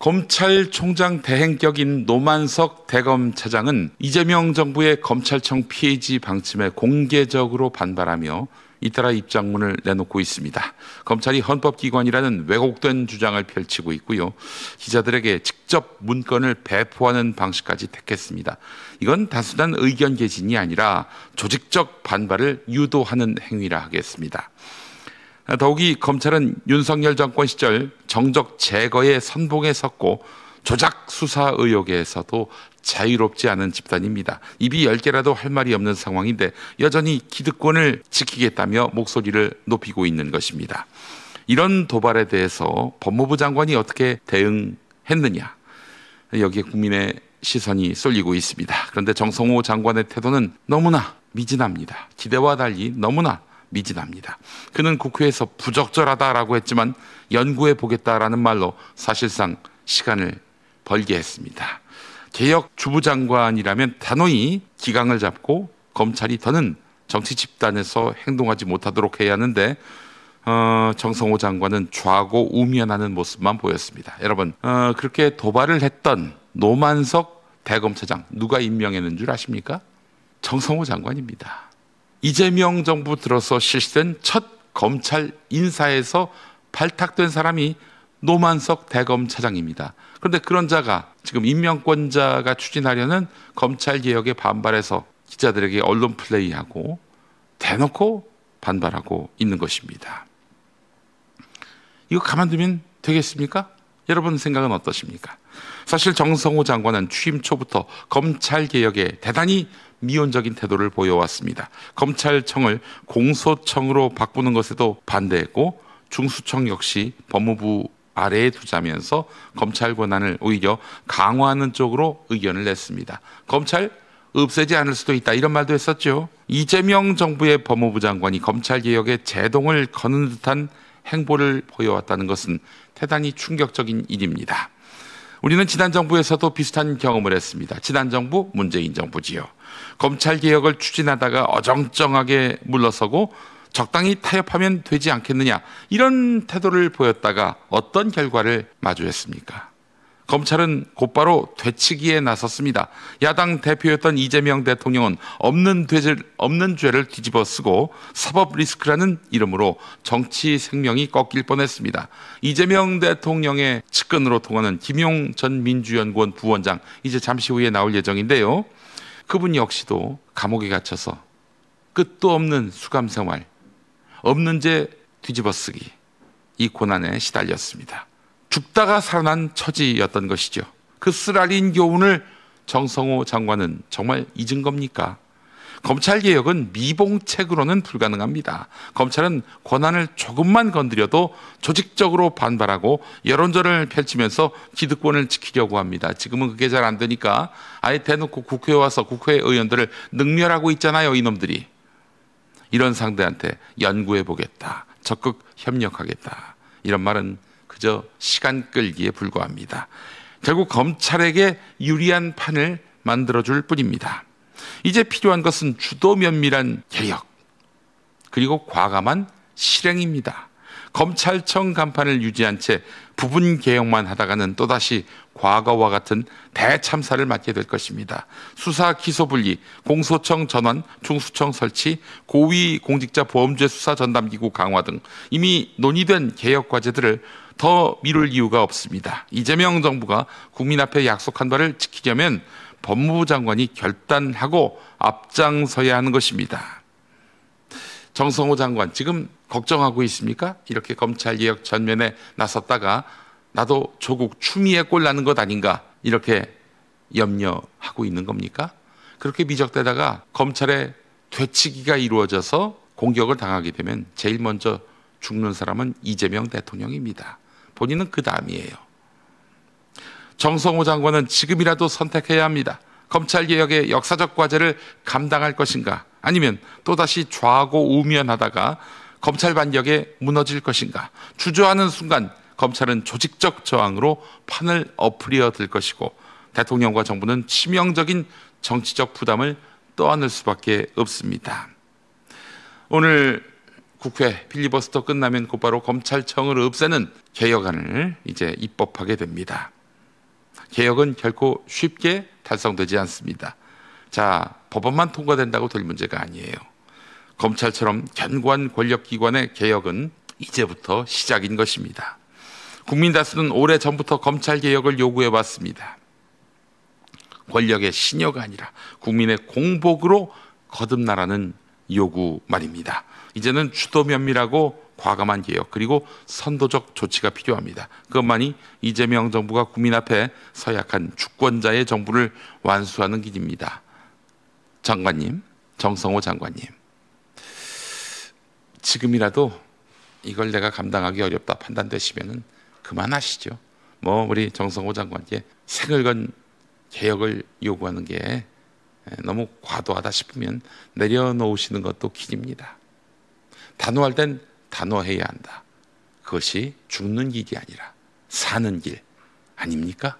검찰총장 대행격인 노만석 대검차장은 이재명 정부의 검찰청 피해지 방침에 공개적으로 반발하며 잇따라 입장문을 내놓고 있습니다. 검찰이 헌법기관이라는 왜곡된 주장을 펼치고 있고요. 기자들에게 직접 문건을 배포하는 방식까지 택했습니다. 이건 단순한 의견 개진이 아니라 조직적 반발을 유도하는 행위라 하겠습니다. 더욱이 검찰은 윤석열 정권 시절 정적 제거의 선봉에 섰고 조작 수사 의혹에서도 자유롭지 않은 집단입니다. 입이 10개라도 할 말이 없는 상황인데 여전히 기득권을 지키겠다며 목소리를 높이고 있는 것입니다. 이런 도발에 대해서 법무부 장관이 어떻게 대응했느냐, 여기에 국민의 시선이 쏠리고 있습니다. 그런데 정성호 장관의 태도는 너무나 미진합니다. 기대와 달리 너무나 미진합니다. 그는 국회에서 부적절하다라고 했지만 연구해 보겠다라는 말로 사실상 시간을 벌게 했습니다. 개혁 주부장관이라면 단호히 기강을 잡고 검찰이 더는 정치 집단에서 행동하지 못하도록 해야 하는데 정성호 장관은 좌고우면하는 모습만 보였습니다. 여러분, 그렇게 도발을 했던 노만석 대검차장 누가 임명했는 줄 아십니까? 정성호 장관입니다. 이재명 정부 들어서 실시된 첫 검찰 인사에서 발탁된 사람이 노만석 대검차장입니다. 그런데 그런 자가 지금 임명권자가 추진하려는 검찰개혁에 반발해서 기자들에게 언론 플레이하고 대놓고 반발하고 있는 것입니다. 이거 가만두면 되겠습니까? 여러분 생각은 어떠십니까? 사실 정성호 장관은 취임 초부터 검찰개혁에 대단히 미온적인 태도를 보여왔습니다. 검찰청을 공소청으로 바꾸는 것에도 반대했고 중수청 역시 법무부 아래에 두자면서 검찰 권한을 오히려 강화하는 쪽으로 의견을 냈습니다. 검찰 없애지 않을 수도 있다, 이런 말도 했었죠. 이재명 정부의 법무부 장관이 검찰개혁에 제동을 거는 듯한 행보를 보여왔다는 것은 대단히 충격적인 일입니다. 우리는 지난 정부에서도 비슷한 경험을 했습니다. 지난 정부, 문재인 정부지요. 검찰개혁을 추진하다가 어정쩡하게 물러서고 적당히 타협하면 되지 않겠느냐, 이런 태도를 보였다가 어떤 결과를 마주했습니까? 검찰은 곧바로 되치기에 나섰습니다. 야당 대표였던 이재명 대통령은 없는 죄를 뒤집어 쓰고 사법 리스크라는 이름으로 정치 생명이 꺾일 뻔했습니다. 이재명 대통령의 측근으로 통하는 김용 전 민주연구원 부원장, 이제 잠시 후에 나올 예정인데요. 그분 역시도 감옥에 갇혀서 끝도 없는 수감 생활, 없는 죄 뒤집어 쓰기, 이 고난에 시달렸습니다. 죽다가 살아난 처지였던 것이죠. 그 쓰라린 교훈을 정성호 장관은 정말 잊은 겁니까? 검찰개혁은 미봉책으로는 불가능합니다. 검찰은 권한을 조금만 건드려도 조직적으로 반발하고 여론전을 펼치면서 기득권을 지키려고 합니다. 지금은 그게 잘 안 되니까 아예 대놓고 국회에 와서 국회의원들을 능멸하고 있잖아요, 이놈들이. 이런 상대한테 연구해 보겠다, 적극 협력하겠다, 이런 말은 그저 시간 끌기에 불과합니다. 결국 검찰에게 유리한 판을 만들어줄 뿐입니다. 이제 필요한 것은 주도 면밀한 개혁, 그리고 과감한 실행입니다. 검찰청 간판을 유지한 채 부분 개혁만 하다가는 또다시 과거와 같은 대참사를 맞게 될 것입니다. 수사 기소 분리, 공소청 전환, 중수청 설치, 고위공직자 범죄 수사 전담기구 강화 등 이미 논의된 개혁 과제들을 더 미룰 이유가 없습니다. 이재명 정부가 국민 앞에 약속한 바를 지키려면 법무부 장관이 결단하고 앞장서야 하는 것입니다. 정성호 장관 지금 걱정하고 있습니까? 이렇게 검찰개혁 전면에 나섰다가 나도 조국 추미애 꼴 나는 것 아닌가, 이렇게 염려하고 있는 겁니까? 그렇게 미적대다가 검찰의 되치기가 이루어져서 공격을 당하게 되면 제일 먼저 죽는 사람은 이재명 대통령입니다. 본인은 그 다음이에요. 정성호 장관은 지금이라도 선택해야 합니다. 검찰개혁의 역사적 과제를 감당할 것인가, 아니면 또다시 좌고우면하다가 검찰 반격에 무너질 것인가. 주저하는 순간 검찰은 조직적 저항으로 판을 엎으려 들 것이고 대통령과 정부는 치명적인 정치적 부담을 떠안을 수밖에 없습니다. 오늘 국회 필리버스터 끝나면 곧바로 검찰청을 없애는 개혁안을 이제 입법하게 됩니다. 개혁은 결코 쉽게 달성되지 않습니다. 자, 법안만 통과된다고 될 문제가 아니에요. 검찰처럼 견고한 권력기관의 개혁은 이제부터 시작인 것입니다. 국민 다수는 오래전부터 검찰개혁을 요구해왔습니다. 권력의 신여가 아니라 국민의 공복으로 거듭나라는 요구 말입니다. 이제는 주도 면밀하고 과감한 개혁 그리고 선도적 조치가 필요합니다. 그것만이 이재명 정부가 국민 앞에 서약한 주권자의 정부를 완수하는 길입니다. 장관님, 정성호 장관님, 지금이라도 이걸 내가 감당하기 어렵다 판단되시면 그만하시죠. 우리 정성호 장관께 생을 건 개혁을 요구하는 게 너무 과도하다 싶으면 내려놓으시는 것도 길입니다. 단호할 땐 단호해야 한다. 그것이 죽는 길이 아니라 사는 길 아닙니까?